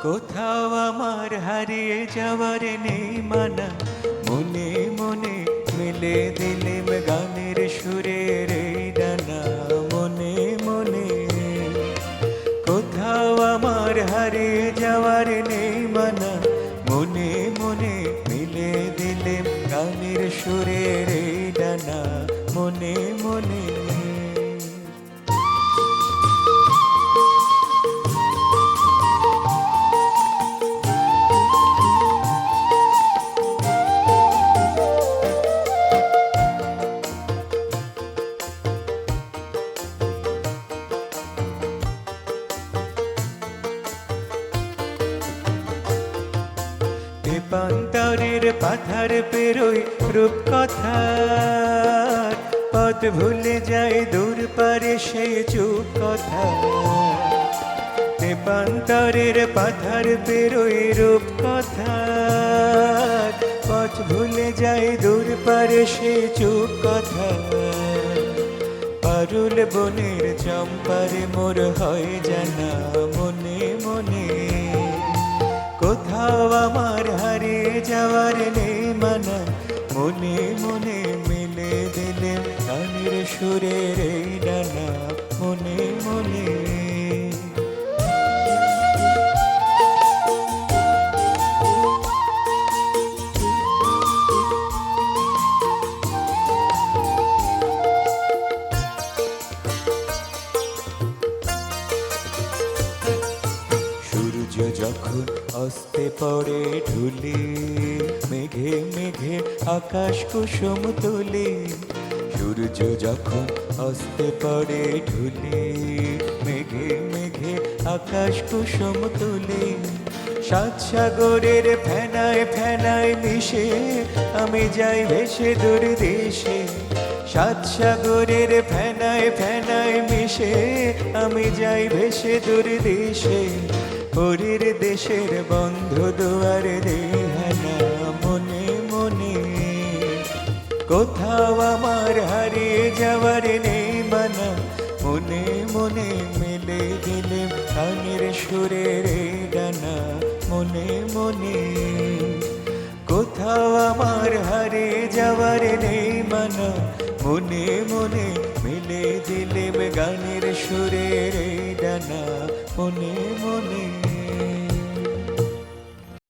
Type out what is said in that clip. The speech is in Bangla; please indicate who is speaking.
Speaker 1: কোথাও আমার হারিয়ে যাওয়ার নেই মানা, মনে মনে মিলে দিলেম গানের সুরের এই ডানা। মনে মনে কোথাও আমার হারিয়ে যাওয়ার নেই মানা, মনে মনে মিলে দিলেম গানের সুরের এই ডানা। মনে মনে পান্তরের পাথার পেরোই রূপকথার পথ ভুলে যায় দূর পারে সেই চুপ কথা। পান্তরের পাথার পেরোই রূপকথার পথ ভুলে যায় দূর পারে সেই চুপ কথা। পারুল বনের চম্পারে মোর হয় জানা, মনে মনে কোথাও আমার হারিয়ে যাওয়ার নেই মানা, মনে মনে মিলে দিলেম গানের সুরের এই ডানা। মনে মনে সূর্য যখন অস্তে পড়ে ঢুলি, মেঘে মেঘে আকাশ কুসুম তুলি। সূর্য যখন অস্তে পড়ে ঢুলি, মেঘে মেঘে আকাশ কুসুম তুলি। সাত সাগরের ফেনায় ফেনায় মিশে আমি যাই ভেসে দূর দেশে। সাত সাগরের ফেনায় ফেনায় মিশে আমি যাই ভেসে দূর দেশে। পরীর দেশের বন্ধ দুয়ার দেহানা, মনে মনে কোথাও আমার হারিয়ে যাওয়ার নেই মানা, মনে মনে মিলে দিলেম গানের সুরের এই ডানা। মনে মনে কোথাও আমার হারিয়ে যাওয়ার নেই মানা, মনে মনে মিলে দিলেম গানের সুরের এই ডানা। মনে মনে